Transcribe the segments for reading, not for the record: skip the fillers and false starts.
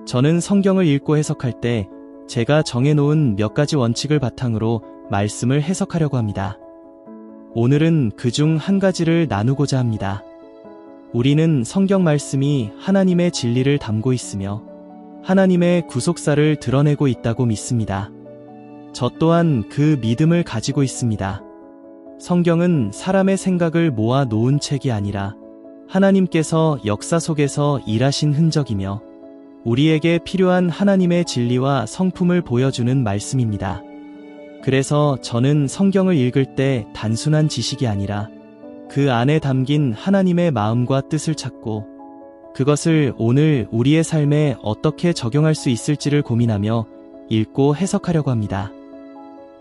저는 성경을 읽고 해석할 때 제가 정해놓은 몇 가지 원칙을 바탕으로 말씀을 해석하려고 합니다. 오늘은 그중 한 가지를 나누고자 합니다. 우리는 성경 말씀이 하나님의 진리를 담고 있으며 하나님의 구속사를 드러내고 있다고 믿습니다. 저 또한 그 믿음을 가지고 있습니다. 성경은 사람의 생각을 모아 놓은 책이 아니라 하나님께서 역사 속에서 일하신 흔적이며 우리에게 필요한 하나님의 진리와 성품을 보여주는 말씀입니다. 그래서 저는 성경을 읽을 때 단순한 지식이 아니라 그 안에 담긴 하나님의 마음과 뜻을 찾고 그것을 오늘 우리의 삶에 어떻게 적용할 수 있을지를 고민하며 읽고 해석하려고 합니다.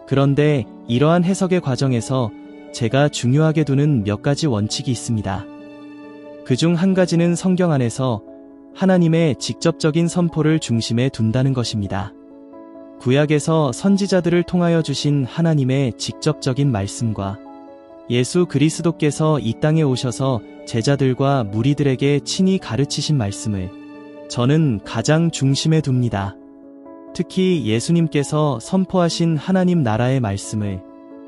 그런데 이러한 해석의 과정에서 제가 중요하게 두는 몇 가지 원칙이 있습니다. 그중 한 가지는 성경 안에서 하나님의 직접적인 선포를 중심에 둔다는 것입니다. 구약에서 선지자들을 통하여 주신 하나님의 직접적인 말씀과 예수 그리스도께서 이 땅에 오셔서 제자들과 무리들에게 친히 가르치신 말씀을 저는 가장 중심에 둡니다. 특히 예수님께서 선포하신 하나님 나라의 말씀을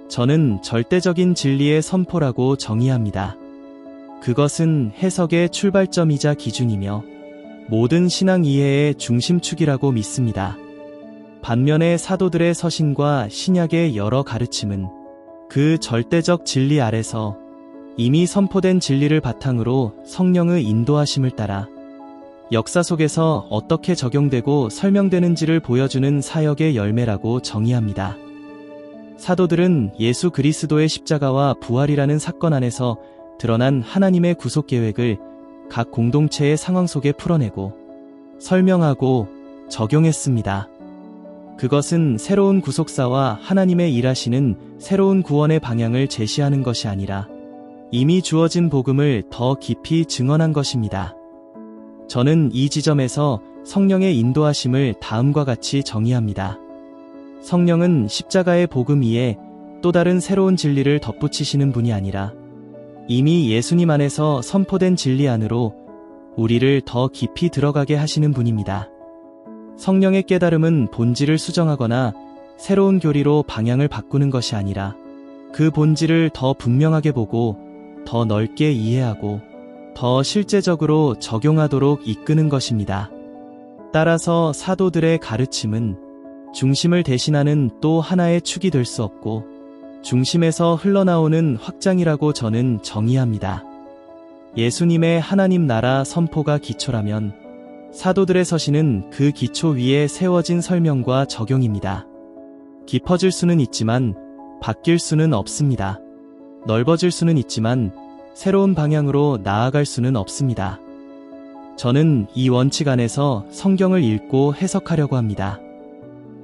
저는 절대적인 진리의 선포라고 정의합니다. 그것은 해석의 출발점이자 기준이며 모든 신앙 이해의 중심축이라고 믿습니다. 반면에 사도들의 서신과 신약의 여러 가르침은 그 절대적 진리 아래서 이미 선포된 진리를 바탕으로 성령의 인도하심을 따라 역사 속에서 어떻게 적용되고 설명되는지를 보여주는 사역의 열매라고 정의합니다. 사도들은 예수 그리스도의 십자가와 부활이라는 사건 안에서 드러난 하나님의 구속 계획을 각 공동체의 상황 속에 풀어내고 설명하고 적용했습니다. 그것은 새로운 구속사와 하나님의 일하시는 새로운 구원의 방향을 제시하는 것이 아니라 이미 주어진 복음을 더 깊이 증언한 것입니다. 저는 이 지점에서 성령의 인도하심을 다음과 같이 정의합니다. 성령은 십자가의 복음 위에 또 다른 새로운 진리를 덧붙이시는 분이 아니라 이미 예수님 안에서 선포된 진리 안으로 우리를 더 깊이 들어가게 하시는 분입니다. 성령의 깨달음은 본질을 수정하거나 새로운 교리로 방향을 바꾸는 것이 아니라 그 본질을 더 분명하게 보고 더 넓게 이해하고 더 실제적으로 적용하도록 이끄는 것입니다. 따라서 사도들의 가르침은 중심을 대신하는 또 하나의 축이 될 수 없고 중심에서 흘러나오는 확장이라고 저는 정의합니다. 예수님의 하나님 나라 선포가 기초라면 사도들의 서신은 그 기초 위에 세워진 설명과 적용입니다. 깊어질 수는 있지만 바뀔 수는 없습니다. 넓어질 수는 있지만 새로운 방향으로 나아갈 수는 없습니다. 저는 이 원칙 안에서 성경을 읽고 해석하려고 합니다.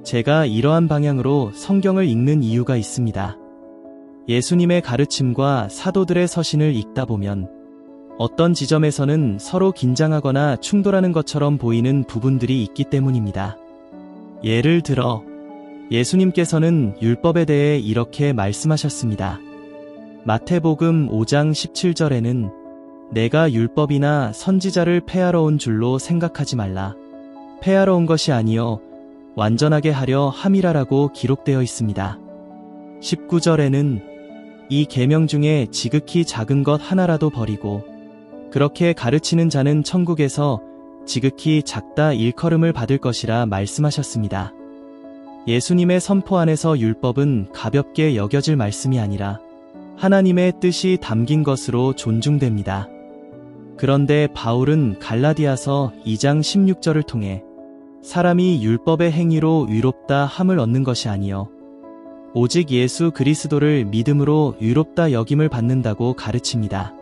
제가 이러한 방향으로 성경을 읽는 이유가 있습니다. 예수님의 가르침과 사도들의 서신을 읽다 보면 어떤 지점에서는 서로 긴장하거나 충돌하는 것처럼 보이는 부분들이 있기 때문입니다. 예를 들어 예수님께서는 율법에 대해 이렇게 말씀하셨습니다. 마태복음 5장 17절에는 내가 율법이나 선지자를 폐하러 온 줄로 생각하지 말라. 폐하러 온 것이 아니요 완전하게 하려 함이라라고 기록되어 있습니다. 19절에는 이 계명 중에 지극히 작은 것 하나라도 버리고 그렇게 가르치는 자는 천국에서 지극히 작다 일컬음을 받을 것이라 말씀하셨습니다. 예수님의 선포 안에서 율법은 가볍게 여겨질 말씀이 아니라 하나님의 뜻이 담긴 것으로 존중됩니다. 그런데 바울은 갈라디아서 2장 16절을 통해 사람이 율법의 행위로 의롭다 함을 얻는 것이 아니요 오직 예수 그리스도를 믿음으로 의롭다 여김을 받는다고 가르칩니다.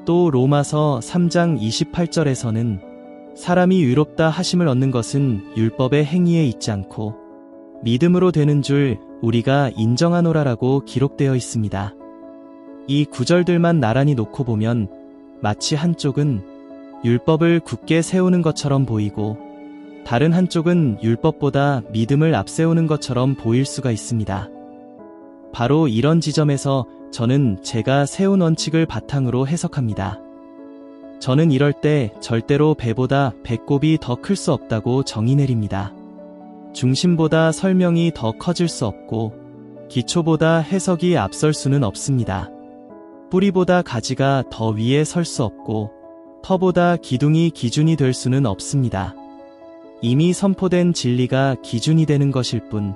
또 로마서 3장 28절에서는 사람이 의롭다 하심을 얻는 것은 율법의 행위에 있지 않고 믿음으로 되는 줄 우리가 인정하노라라고 기록되어 있습니다. 이 구절들만 나란히 놓고 보면 마치 한쪽은 율법을 굳게 세우는 것처럼 보이고 다른 한쪽은 율법보다 믿음을 앞세우는 것처럼 보일 수가 있습니다. 바로 이런 지점에서 저는 제가 세운 원칙을 바탕으로 해석합니다. 저는 이럴 때 절대로 배보다 배꼽이 더 클 수 없다고 정의 내립니다. 중심보다 설명이 더 커질 수 없고 기초보다 해석이 앞설 수는 없습니다. 뿌리보다 가지가 더 위에 설 수 없고 터보다 기둥이 기준이 될 수는 없습니다. 이미 선포된 진리가 기준이 되는 것일 뿐,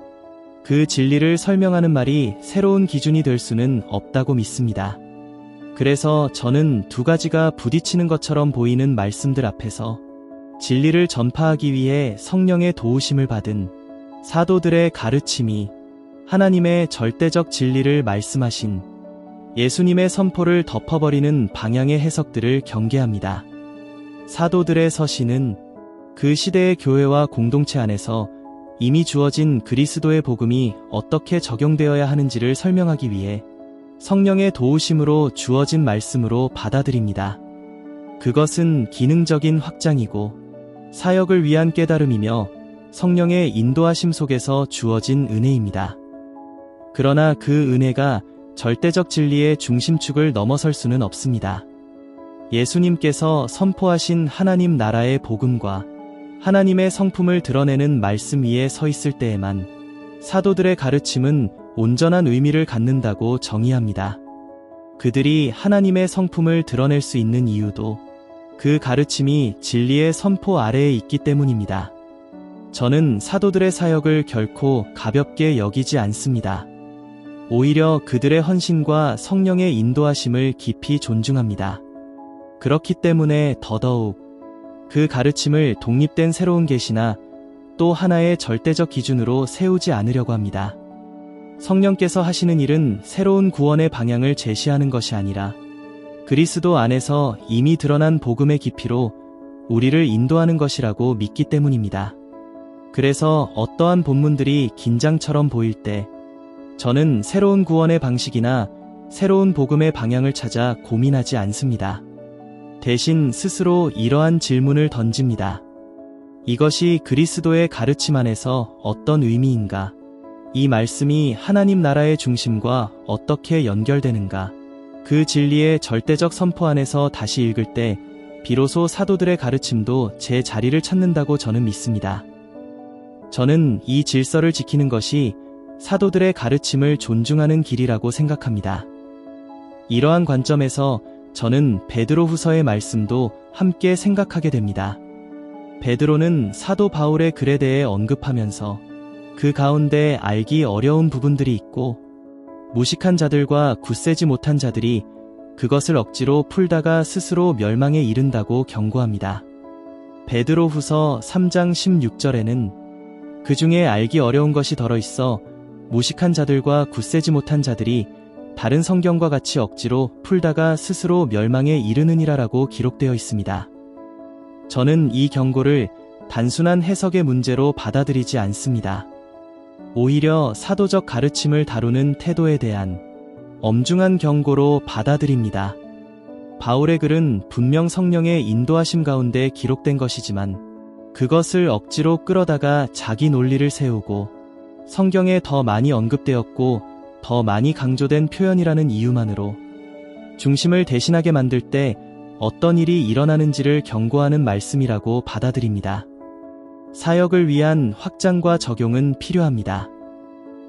그 진리를 설명하는 말이 새로운 기준이 될 수는 없다고 믿습니다. 그래서 저는 두 가지가 부딪히는 것처럼 보이는 말씀들 앞에서 진리를 전파하기 위해 성령의 도우심을 받은 사도들의 가르침이 하나님의 절대적 진리를 말씀하신 예수님의 선포를 덮어버리는 방향의 해석들을 경계합니다. 사도들의 서신은 그 시대의 교회와 공동체 안에서 이미 주어진 그리스도의 복음이 어떻게 적용되어야 하는지를 설명하기 위해 성령의 도우심으로 주어진 말씀으로 받아들입니다. 그것은 기능적인 확장이고 사역을 위한 깨달음이며 성령의 인도하심 속에서 주어진 은혜입니다. 그러나 그 은혜가 절대적 진리의 중심축을 넘어설 수는 없습니다. 예수님께서 선포하신 하나님 나라의 복음과 하나님의 성품을 드러내는 말씀 위에 서 있을 때에만 사도들의 가르침은 온전한 의미를 갖는다고 정의합니다. 그들이 하나님의 성품을 드러낼 수 있는 이유도 그 가르침이 진리의 선포 아래에 있기 때문입니다. 저는 사도들의 사역을 결코 가볍게 여기지 않습니다. 오히려 그들의 헌신과 성령의 인도하심을 깊이 존중합니다. 그렇기 때문에 더더욱 그 가르침을 독립된 새로운 계시나 또 하나의 절대적 기준으로 세우지 않으려고 합니다. 성령께서 하시는 일은 새로운 구원의 방향을 제시하는 것이 아니라 그리스도 안에서 이미 드러난 복음의 깊이로 우리를 인도하는 것이라고 믿기 때문입니다. 그래서 어떠한 본문들이 긴장처럼 보일 때 저는 새로운 구원의 방식이나 새로운 복음의 방향을 찾아 고민하지 않습니다. 대신 스스로 이러한 질문을 던집니다. 이것이 그리스도의 가르침 안에서 어떤 의미인가? 이 말씀이 하나님 나라의 중심과 어떻게 연결되는가? 그 진리의 절대적 선포 안에서 다시 읽을 때 비로소 사도들의 가르침도 제 자리를 찾는다고 저는 믿습니다. 저는 이 질서를 지키는 것이 사도들의 가르침을 존중하는 길이라고 생각합니다. 이러한 관점에서 저는 베드로후서의 말씀도 함께 생각하게 됩니다. 베드로는 사도 바울의 글에 대해 언급하면서 그 가운데 알기 어려운 부분들이 있고 무식한 자들과 굳세지 못한 자들이 그것을 억지로 풀다가 스스로 멸망에 이른다고 경고합니다. 베드로후서 3장 16절에는 그 중에 알기 어려운 것이 덜어 있어 무식한 자들과 굳세지 못한 자들이 다른 성경과 같이 억지로 풀다가 스스로 멸망에 이르느니라라고 기록되어 있습니다. 저는 이 경고를 단순한 해석의 문제로 받아들이지 않습니다. 오히려 사도적 가르침을 다루는 태도에 대한 엄중한 경고로 받아들입니다. 바울의 글은 분명 성령의 인도하심 가운데 기록된 것이지만 그것을 억지로 끌어다가 자기 논리를 세우고 성경에 더 많이 언급되었고 더 많이 강조된 표현이라는 이유만으로 중심을 대신하게 만들 때 어떤 일이 일어나는지를 경고하는 말씀이라고 받아들입니다. 사역을 위한 확장과 적용은 필요합니다.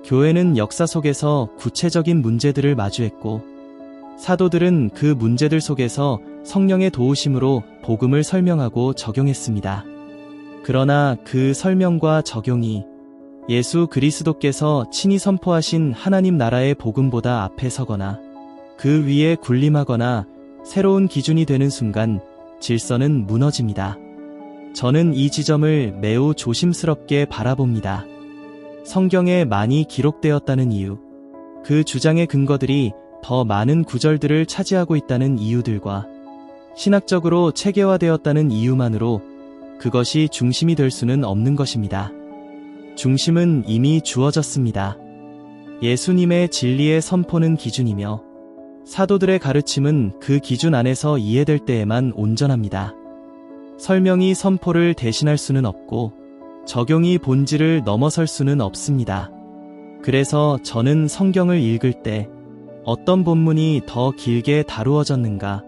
교회는 역사 속에서 구체적인 문제들을 마주했고 사도들은 그 문제들 속에서 성령의 도우심으로 복음을 설명하고 적용했습니다. 그러나 그 설명과 적용이 예수 그리스도께서 친히 선포하신 하나님 나라의 복음보다 앞에 서거나 그 위에 군림하거나 새로운 기준이 되는 순간 질서는 무너집니다. 저는 이 지점을 매우 조심스럽게 바라봅니다. 성경에 많이 기록되었다는 이유, 그 주장의 근거들이 더 많은 구절들을 차지하고 있다는 이유들과 신학적으로 체계화되었다는 이유만으로 그것이 중심이 될 수는 없는 것입니다. 중심은 이미 주어졌습니다. 예수님의 진리의 선포는 기준이며 사도들의 가르침은 그 기준 안에서 이해될 때에만 온전합니다. 설명이 선포를 대신할 수는 없고 적용이 본질을 넘어설 수는 없습니다. 그래서 저는 성경을 읽을 때 어떤 본문이 더 길게 다루어졌는가,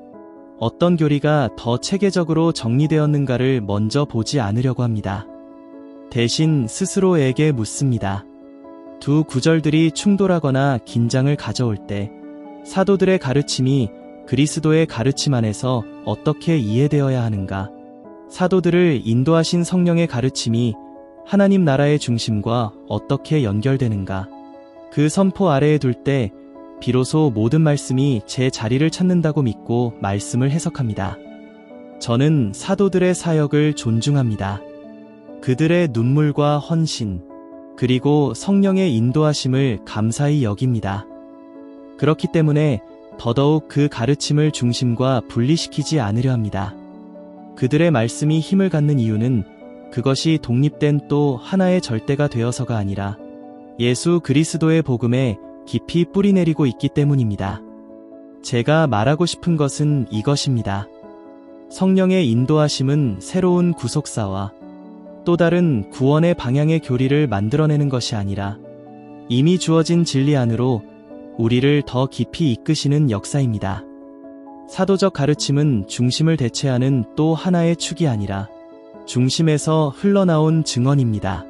어떤 교리가 더 체계적으로 정리되었는가를 먼저 보지 않으려고 합니다. 대신 스스로에게 묻습니다. 두 구절들이 충돌하거나 긴장을 가져올 때 사도들의 가르침이 그리스도의 가르침 안에서 어떻게 이해되어야 하는가? 사도들을 인도하신 성령의 가르침이 하나님 나라의 중심과 어떻게 연결되는가? 그 선포 아래에 둘 때 비로소 모든 말씀이 제 자리를 찾는다고 믿고 말씀을 해석합니다. 저는 사도들의 사역을 존중합니다. 그들의 눈물과 헌신, 그리고 성령의 인도하심을 감사히 여깁니다. 그렇기 때문에 더더욱 그 가르침을 중심과 분리시키지 않으려 합니다. 그들의 말씀이 힘을 갖는 이유는 그것이 독립된 또 하나의 절대가 되어서가 아니라 예수 그리스도의 복음에 깊이 뿌리내리고 있기 때문입니다. 제가 말하고 싶은 것은 이것입니다. 성령의 인도하심은 새로운 구속사와 또 다른 구원의 방향의 교리를 만들어내는 것이 아니라 이미 주어진 진리 안으로 우리를 더 깊이 이끄시는 역사입니다. 사도적 가르침은 중심을 대체하는 또 하나의 축이 아니라 중심에서 흘러나온 증언입니다.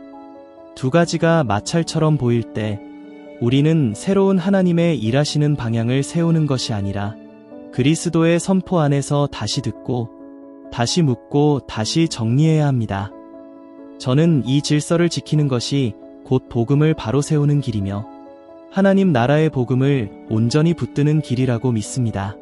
두 가지가 마찰처럼 보일 때 우리는 새로운 하나님의 일하시는 방향을 세우는 것이 아니라 그리스도의 선포 안에서 다시 듣고 다시 묻고 다시 정리해야 합니다. 저는 이 질서를 지키는 것이 곧 복음을 바로 세우는 길이며 하나님 나라의 복음을 온전히 붙드는 길이라고 믿습니다.